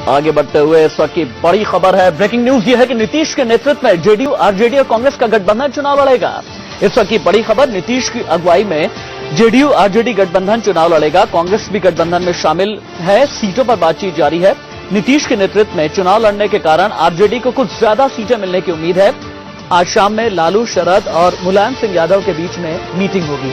आगे बढ़ते हुए इस वक्त की बड़ी खबर है, ब्रेकिंग न्यूज यह है कि नीतीश के नेतृत्व में जेडीयू, आरजेडी और कांग्रेस का गठबंधन चुनाव लड़ेगा। इस वक्त की बड़ी खबर, नीतीश की अगुवाई में जेडीयू आरजेडी गठबंधन चुनाव लड़ेगा। कांग्रेस भी गठबंधन में शामिल है। सीटों पर बातचीत जारी है। नीतीश के नेतृत्व में चुनाव लड़ने के कारण आरजेडी को कुछ ज्यादा सीटें मिलने की उम्मीद है। आज शाम में लालू, शरद और मुलायम सिंह यादव के बीच में मीटिंग होगी।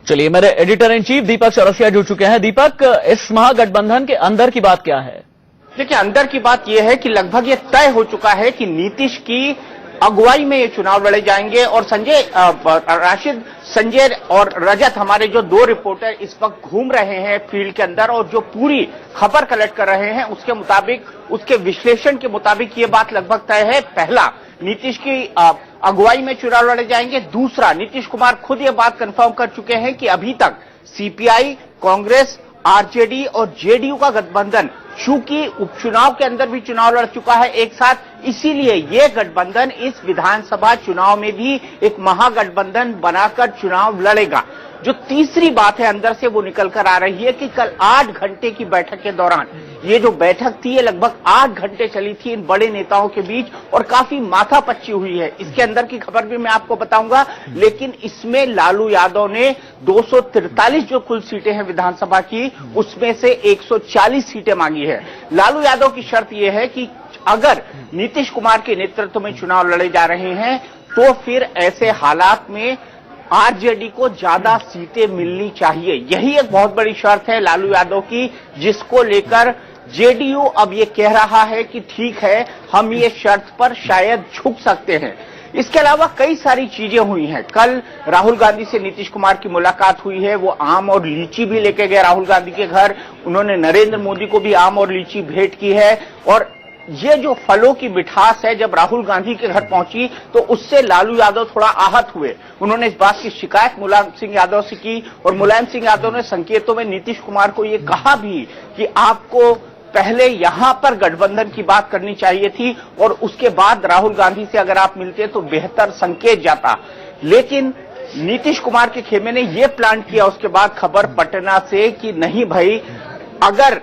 चलिए, मेरे एडिटर इन चीफ दीपक चौरसिया जुड़ चुके हैं। दीपक, इस महागठबंधन के अंदर की बात क्या है? देखिए, अंदर की बात यह है कि लगभग ये तय हो चुका है कि नीतीश की अगुवाई में ये चुनाव लड़े जाएंगे और राशिद, संजय और रजत, हमारे जो दो रिपोर्टर इस वक्त घूम रहे हैं फील्ड के अंदर और जो पूरी खबर कलेक्ट कर रहे हैं, उसके मुताबिक, उसके विश्लेषण के मुताबिक ये बात लगभग तय है। पहला, नीतीश की अगुवाई में चुनाव लड़े जाएंगे। दूसरा, नीतीश कुमार खुद ये बात कंफर्म कर चुके हैं कि अभी तक सीपीआई, कांग्रेस, आरजेडी और जेडीयू का गठबंधन, चूंकि उपचुनाव के अंदर भी चुनाव लड़ चुका है एक साथ, इसीलिए ये गठबंधन इस विधानसभा चुनाव में भी एक महागठबंधन बनाकर चुनाव लड़ेगा। जो तीसरी बात है अंदर से वो निकल कर आ रही है कि कल 8 घंटे की बैठक के दौरान, ये जो बैठक थी ये लगभग 8 घंटे चली थी इन बड़े नेताओं के बीच और काफी माथापच्ची हुई है। इसके अंदर की खबर भी मैं आपको बताऊंगा, लेकिन इसमें लालू यादव ने 243 जो कुल सीटें हैं विधानसभा की, उसमें से 140 सीटें मांगी है। लालू यादव की शर्त यह है कि अगर नीतीश कुमार के नेतृत्व में चुनाव लड़े जा रहे हैं तो फिर ऐसे हालात में आरजेडी को ज्यादा सीटें मिलनी चाहिए। यही एक बहुत बड़ी शर्त है लालू यादव की, जिसको लेकर जेडीयू अब ये कह रहा है कि ठीक है, हम ये शर्त पर शायद झुक सकते हैं। इसके अलावा कई सारी चीजें हुई हैं। कल राहुल गांधी से नीतीश कुमार की मुलाकात हुई है। वो आम और लीची भी लेके गए राहुल गांधी के घर। उन्होंने नरेंद्र मोदी को भी आम और लीची भेंट की है और ये जो फलों की मिठास है, जब राहुल गांधी के घर पहुंची तो उससे लालू यादव थोड़ा आहत हुए। उन्होंने इस बात की शिकायत मुलायम सिंह यादव से की और मुलायम सिंह यादव ने संकेतों में नीतीश कुमार को ये कहा भी कि आपको पहले यहां पर गठबंधन की बात करनी चाहिए थी और उसके बाद राहुल गांधी से अगर आप मिलते तो बेहतर संकेत जाता। लेकिन नीतीश कुमार के खेमे ने यह प्लान किया उसके बाद खबर पटना से कि नहीं भाई, अगर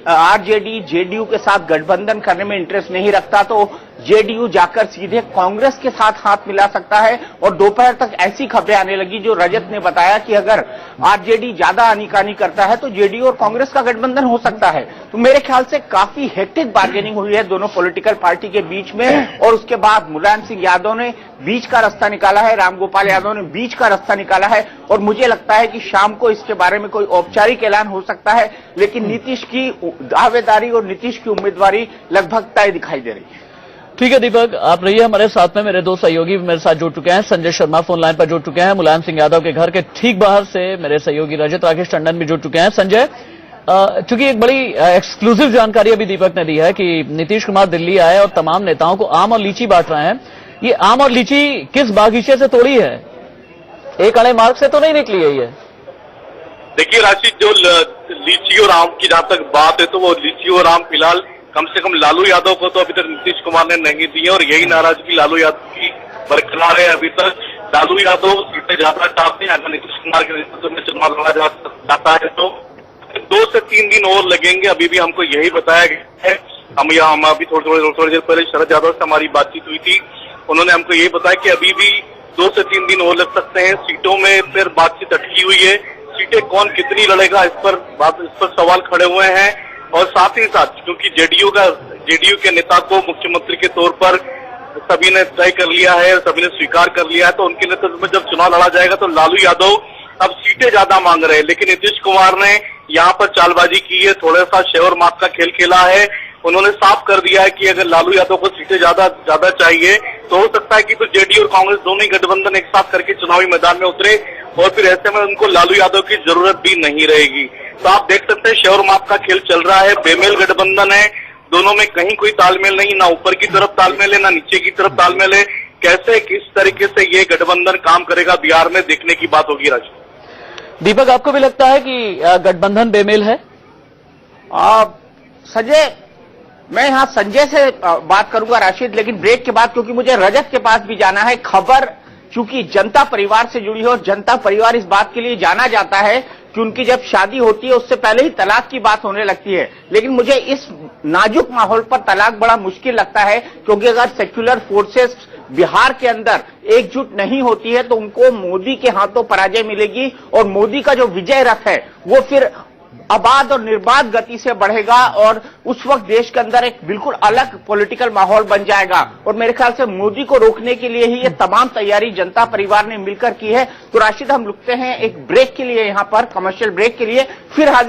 आरजेडी जेडीयू के साथ गठबंधन करने में इंटरेस्ट नहीं रखता तो जेडीयू जाकर सीधे कांग्रेस के साथ हाथ मिला सकता है। और दोपहर तक ऐसी खबरें आने लगी, जो रजत ने बताया कि अगर आरजेडी ज्यादा आनीकानी करता है तो जेडीयू और कांग्रेस का गठबंधन हो सकता है। तो मेरे ख्याल से काफी हेक्टिक बार्गेनिंग हुई है दोनों पॉलिटिकल पार्टी के बीच में और उसके बाद मुलायम सिंह यादव ने बीच का रास्ता निकाला है, रामगोपाल यादव ने बीच का रास्ता निकाला है और मुझे लगता है कि शाम को इसके बारे में कोई औपचारिक ऐलान हो सकता है। लेकिन नीतीश की दावेदारी और नीतीश की उम्मीदवारी लगभग तय दिखाई दे रही है। ठीक है दीपक, आप रहिए हमारे साथ में। मेरे दो सहयोगी मेरे साथ जुड़ चुके हैं। संजय शर्मा फोन लाइन पर जुड़ चुके हैं। मुलायम सिंह यादव के घर के ठीक बाहर से मेरे सहयोगी रजत राकेश टंडन भी जुड़ चुके हैं। संजय, चूंकि एक बड़ी एक्सक्लूसिव जानकारी अभी दीपक ने दी है कि नीतीश कुमार दिल्ली आए और तमाम नेताओं को आम और लीची बांट रहे हैं। ये आम और लीची किस बागीचे से तोड़ी है? एक अड़े मार्ग से तो नहीं निकली है ये? देखिए राशिद, जो लीची और आम की जहां तक बात है तो वो लीची और आम फिलहाल कम से कम लालू यादव को तो अभी तक नीतीश कुमार ने नहीं दी है और यही नाराजगी लालू यादव की बरकरार है। अभी तक लालू यादव सीटें ज्यादा चाहते हैं। अगर नीतीश कुमार के नेतृत्व में चुनाव लड़ा जाता है तो 2 से 3 दिन और लगेंगे। अभी भी हमको यही बताया गया है। हम अभी थोड़ी देर पहले शरद यादव से हमारी बातचीत हुई थी। उन्होंने हमको यही बताया कि अभी भी 2 से 3 दिन और लग सकते हैं। सीटों में फिर बातचीत अटकी हुई है। सीटें कौन कितनी लड़ेगा इस पर सवाल खड़े हुए हैं। और साथ ही साथ क्योंकि जेडीयू के नेता को मुख्यमंत्री के तौर पर सभी ने तय कर लिया है, सभी ने स्वीकार कर लिया है, तो उनके नेतृत्व में जब चुनाव लड़ा जाएगा तो लालू यादव अब सीटें ज्यादा मांग रहे हैं। लेकिन नीतीश कुमार ने यहाँ पर चालबाजी की है, थोड़ा सा शेर मात का खेल खेला है। उन्होंने साफ कर दिया है कि अगर लालू यादव को सीटें ज्यादा चाहिए तो हो सकता है कि तो जेडीयू और कांग्रेस दोनों ही गठबंधन एक साथ करके चुनावी मैदान में उतरे और फिर ऐसे में उनको लालू यादव की जरूरत भी नहीं रहेगी। तो आप देख सकते हैं शेर मात का खेल चल रहा है। बेमेल गठबंधन है, दोनों में कहीं कोई तालमेल नहीं, ना ऊपर की तरफ तालमेल है ना नीचे की तरफ तालमेल है। कैसे किस तरीके से ये गठबंधन काम करेगा बिहार में देखने की बात होगी। राजू, दीपक, आपको भी लगता है कि गठबंधन बेमेल है? संजय, मैं यहां संजय से बात करूंगा राशिद, लेकिन ब्रेक के बाद, क्योंकि मुझे रजत के पास भी जाना है। खबर चूंकि जनता परिवार से जुड़ी हो, जनता परिवार इस बात के लिए जाना जाता है कि उनकी जब शादी होती है उससे पहले ही तलाक की बात होने लगती है। लेकिन मुझे इस नाजुक माहौल पर तलाक बड़ा मुश्किल लगता है, क्योंकि अगर सेक्युलर फोर्सेस बिहार के अंदर एकजुट नहीं होती है तो उनको मोदी के हाथों पराजय मिलेगी और मोदी का जो विजय रथ है वो फिर आबाद और निर्बाध गति से बढ़ेगा और उस वक्त देश के अंदर एक बिल्कुल अलग पॉलिटिकल माहौल बन जाएगा। और मेरे ख्याल से मोदी को रोकने के लिए ही ये तमाम तैयारी जनता परिवार ने मिलकर की है। तो राशिद, हम रुकते हैं एक ब्रेक के लिए, यहाँ पर कमर्शियल ब्रेक के लिए, फिर हाजिर